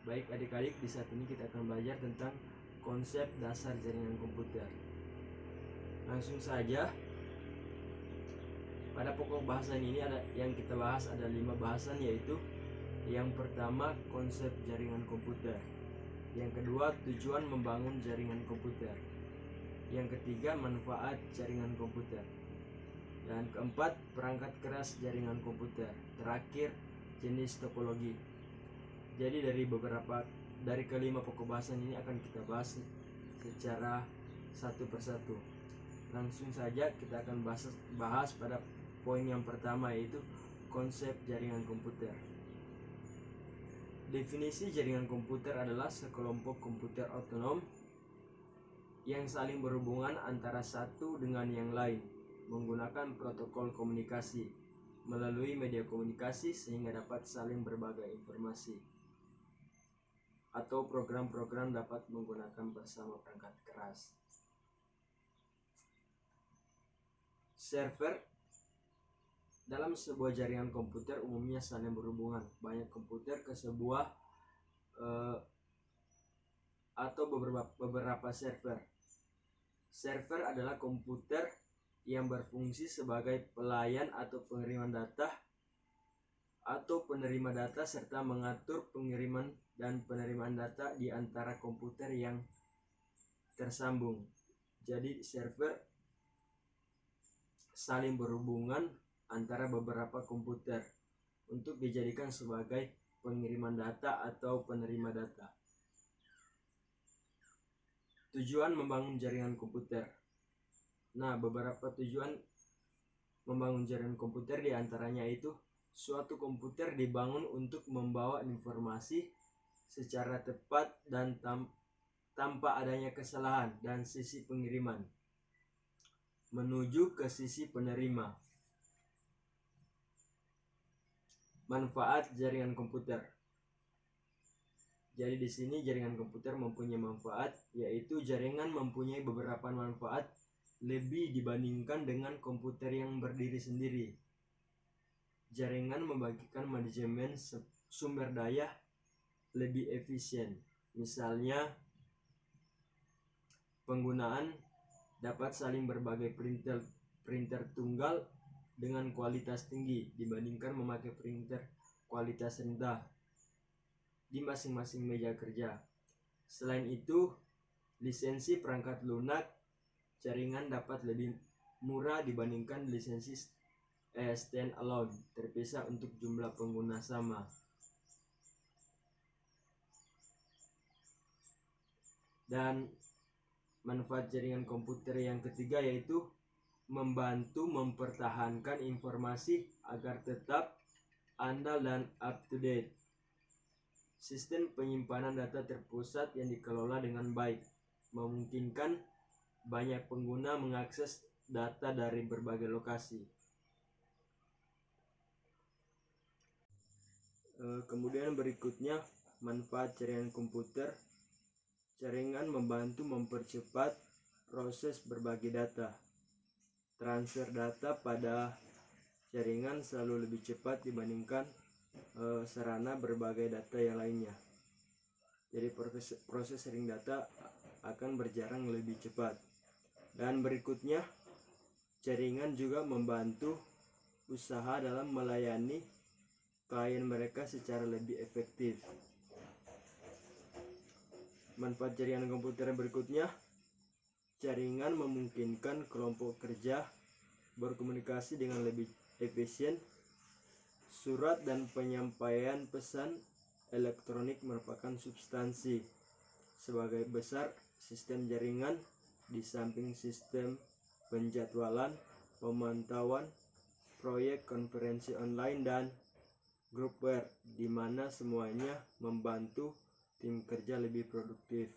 Baik adik-adik, di saat ini kita akan belajar tentang konsep dasar jaringan komputer. Langsung saja, pada pokok bahasan ini yang kita bahas ada 5 bahasan, yaitu yang pertama konsep jaringan komputer, yang kedua tujuan membangun jaringan komputer, yang ketiga manfaat jaringan komputer, dan keempat perangkat keras jaringan komputer, terakhir jenis topologi. Jadi dari kelima pokok bahasan ini akan kita bahas secara satu persatu. Langsung saja kita akan bahas pada poin yang pertama, yaitu konsep jaringan komputer. Definisi jaringan komputer adalah sekelompok komputer otonom yang saling berhubungan antara satu dengan yang lain menggunakan protokol komunikasi melalui media komunikasi sehingga dapat saling berbagi informasi, atau program-program dapat menggunakan bersama perangkat keras. Server dalam sebuah jaringan komputer umumnya saling berhubungan banyak komputer ke sebuah atau beberapa server. Server adalah komputer yang berfungsi sebagai pelayan atau pengiriman data atau penerima data serta mengatur pengiriman dan penerimaan data di antara komputer yang tersambung. Jadi server saling berhubungan antara beberapa komputer untuk dijadikan sebagai pengiriman data atau penerima data. Tujuan membangun jaringan komputer. Nah, beberapa tujuan membangun jaringan komputer diantaranya itu suatu komputer dibangun untuk membawa informasi secara tepat dan tanpa adanya kesalahan dan sisi pengiriman menuju ke sisi penerima. Manfaat jaringan komputer. Jadi di sini jaringan komputer mempunyai manfaat, yaitu jaringan mempunyai beberapa manfaat lebih dibandingkan dengan komputer yang berdiri sendiri. Jaringan membagikan manajemen sumber daya lebih efisien. Misalnya, penggunaan dapat saling berbagi printer tunggal dengan kualitas tinggi dibandingkan memakai printer kualitas rendah di masing-masing meja kerja. Selain itu, lisensi perangkat lunak jaringan dapat lebih murah dibandingkan lisensi standalone terpisah untuk jumlah pengguna sama. Dan manfaat jaringan komputer yang ketiga yaitu membantu mempertahankan informasi agar tetap andal dan up to date. Sistem penyimpanan data terpusat yang dikelola dengan baik memungkinkan banyak pengguna mengakses data dari berbagai lokasi. Kemudian berikutnya, manfaat jaringan komputer. Jaringan membantu mempercepat proses berbagi data. Transfer data pada jaringan selalu lebih cepat dibandingkan sarana berbagai data yang lainnya. Jadi proses sharing data akan berjalan lebih cepat. Dan berikutnya, jaringan juga membantu usaha dalam melayani klien mereka secara lebih efektif. Manfaat jaringan komputer berikutnya, jaringan memungkinkan kelompok kerja berkomunikasi dengan lebih efisien. Surat dan penyampaian pesan elektronik merupakan substansi. Sebagai besar sistem jaringan di samping sistem penjadwalan, pemantauan, proyek konferensi online dan groupware, di mana semuanya membantu tim kerja lebih produktif.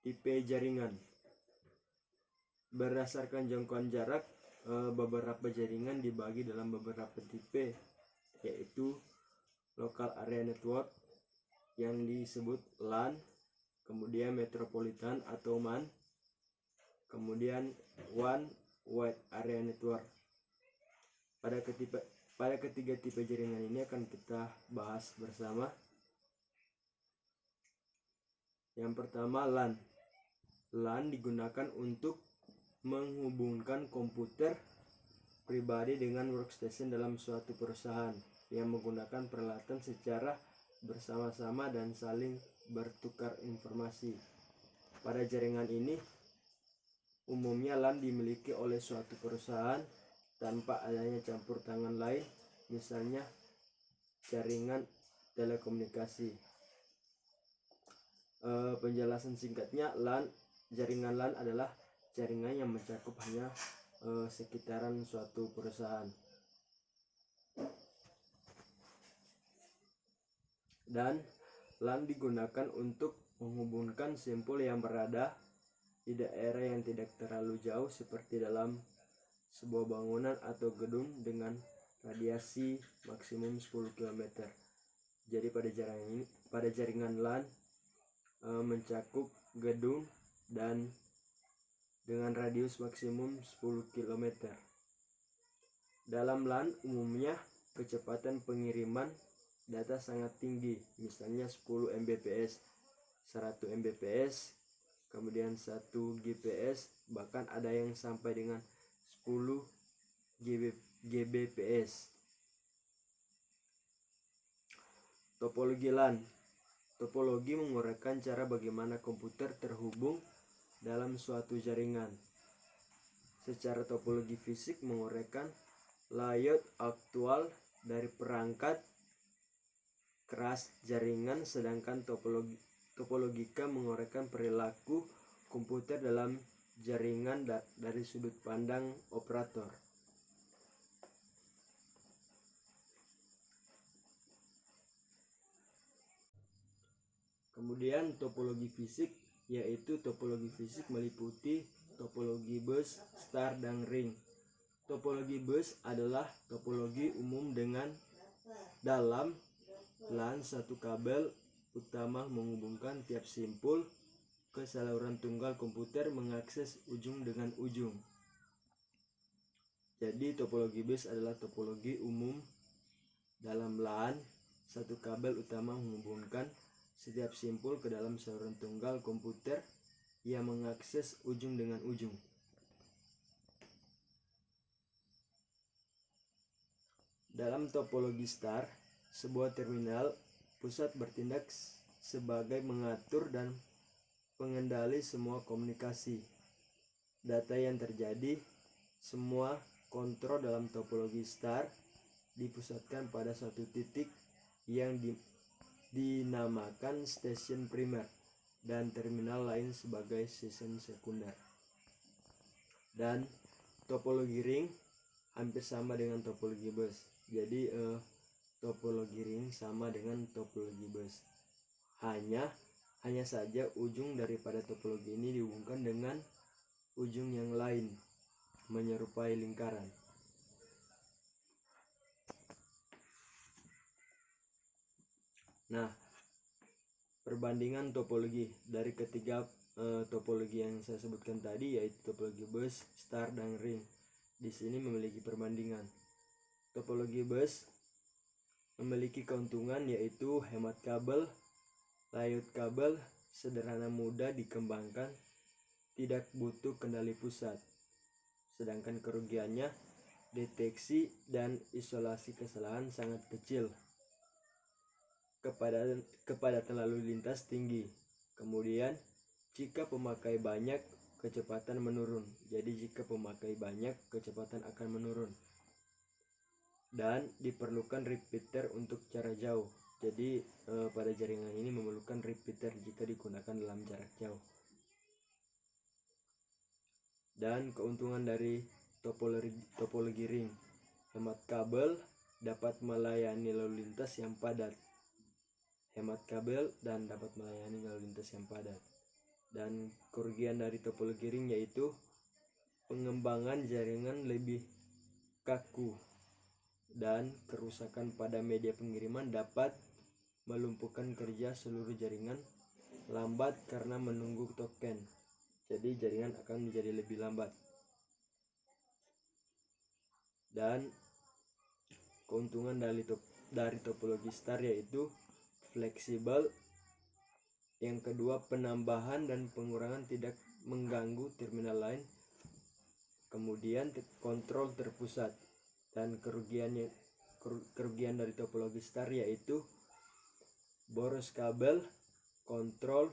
Tipe jaringan. Berdasarkan jangkauan jarak, beberapa jaringan dibagi dalam beberapa tipe, yaitu local area network yang disebut LAN, kemudian metropolitan atau MAN, kemudian one wide area network. pada ketiga tipe jaringan ini akan kita bahas bersama. Yang pertama, LAN. LAN digunakan untuk menghubungkan komputer pribadi dengan workstation dalam suatu perusahaan yang menggunakan peralatan secara bersama-sama dan saling bertukar informasi. Pada jaringan ini, umumnya LAN dimiliki oleh suatu perusahaan tanpa adanya campur tangan lain, misalnya jaringan telekomunikasi. Penjelasan singkatnya, jaringan LAN adalah jaringan yang mencakup hanya sekitaran suatu perusahaan. Dan LAN digunakan untuk menghubungkan simpul yang berada di daerah yang tidak terlalu jauh seperti dalam sebuah bangunan atau gedung dengan radiasi maksimum 10 km. Jadi pada jaringan LAN mencakup gedung dan dengan radius maksimum 10 km. Dalam LAN umumnya kecepatan pengiriman data sangat tinggi, misalnya 10 Mbps, 100 Mbps, kemudian 1 Gbps, bahkan ada yang sampai dengan 10 Gbps. Topologi LAN. Topologi menguraikan cara bagaimana komputer terhubung dalam suatu jaringan. Secara topologi fisik menguraikan layout aktual dari perangkat keras jaringan, sedangkan topologika menguraikan perilaku komputer dalam jaringan dari sudut pandang operator. Kemudian topologi fisik, yaitu topologi fisik meliputi topologi bus, star, dan ring. Topologi bus adalah topologi umum dengan dalam LAN satu kabel utama menghubungkan tiap simpul ke saluran tunggal komputer mengakses ujung dengan ujung. Jadi topologi bus adalah topologi umum dalam LAN satu kabel utama menghubungkan setiap simpul ke dalam saluran tunggal komputer yang mengakses ujung dengan ujung. Dalam topologi star, sebuah terminal pusat bertindak sebagai mengatur dan pengendali semua komunikasi. Data yang terjadi, semua kontrol dalam topologi star dipusatkan pada suatu titik yang dinamakan stasiun primer dan terminal lain sebagai stasiun sekunder. Dan topologi ring hampir sama dengan topologi bus. Jadi topologi ring sama dengan topologi bus. Hanya saja ujung daripada topologi ini dihubungkan dengan ujung yang lain menyerupai lingkaran. Nah, perbandingan topologi dari ketiga topologi yang saya sebutkan tadi, yaitu topologi bus, star, dan ring. Di sini memiliki perbandingan. Topologi bus memiliki keuntungan yaitu hemat kabel, layout kabel sederhana, mudah dikembangkan, tidak butuh kendali pusat. Sedangkan kerugiannya, deteksi dan isolasi kesalahan sangat kecil. Kepadatan lalu lintas tinggi. Kemudian jika pemakai banyak, kecepatan menurun. Jadi jika pemakai banyak, kecepatan akan menurun. Dan diperlukan repeater untuk jarak jauh. Jadi pada jaringan ini memerlukan repeater jika digunakan dalam jarak jauh. Dan keuntungan dari topologi ring, hemat kabel, dapat melayani lalu lintas yang padat. Hemat kabel dan dapat melayani lalu lintas yang padat. Dan kerugian dari topologi ring yaitu pengembangan jaringan lebih kaku dan kerusakan pada media pengiriman dapat melumpuhkan kerja seluruh jaringan, lambat karena menunggu token. Jadi jaringan akan menjadi lebih lambat. Dan keuntungan dari topologi star yaitu fleksibel. Yang kedua, penambahan dan pengurangan tidak mengganggu terminal lain. Kemudian kontrol terpusat. Dan kerugian dari topologi star yaitu boros kabel, kontrol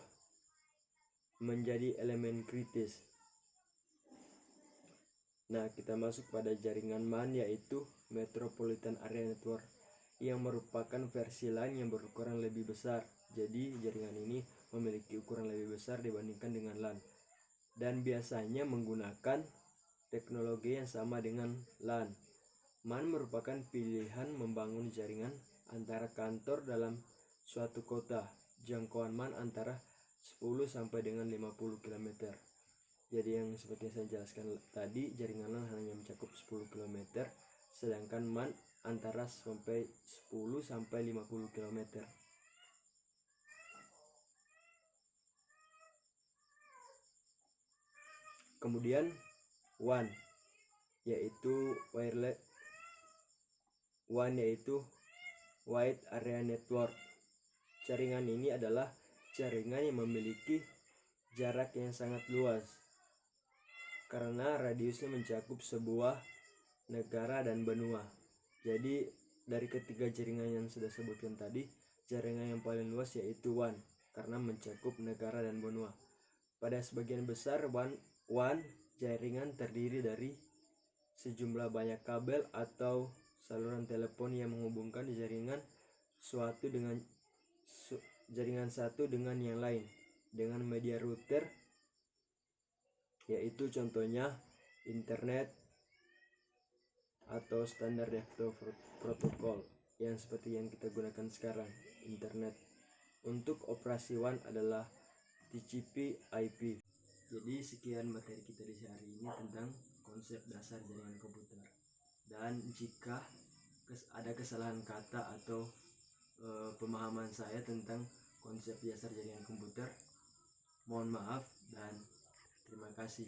menjadi elemen kritis. Nah, kita masuk pada jaringan MAN yaitu Metropolitan Area Network, yang merupakan versi lain yang berukuran lebih besar. Jadi jaringan ini memiliki ukuran lebih besar dibandingkan dengan LAN dan biasanya menggunakan teknologi yang sama dengan LAN. MAN merupakan pilihan membangun jaringan antara kantor dalam suatu kota. Jangkauan MAN antara 10 sampai dengan 50 km. Jadi yang seperti yang saya jelaskan tadi, jaringan LAN hanya mencakup 10 km, sedangkan MAN antara sampai 10 sampai 50 km. Kemudian WAN yaitu Wide Area Network. Jaringan ini adalah jaringan yang memiliki jarak yang sangat luas karena radiusnya mencakup sebuah negara dan benua. Jadi dari ketiga jaringan yang sudah sebutkan tadi, jaringan yang paling luas yaitu WAN karena mencakup negara dan benua. Pada sebagian besar WAN jaringan terdiri dari sejumlah banyak kabel atau saluran telepon yang menghubungkan jaringan satu dengan yang lain dengan media router, yaitu contohnya internet atau standar de facto protokol yang seperti yang kita gunakan sekarang, internet. Untuk operasi WAN adalah TCP/IP. Jadi sekian materi kita di hari ini tentang konsep dasar jaringan komputer. Dan jika ada kesalahan kata atau pemahaman saya tentang konsep dasar jaringan komputer, mohon maaf dan terima kasih.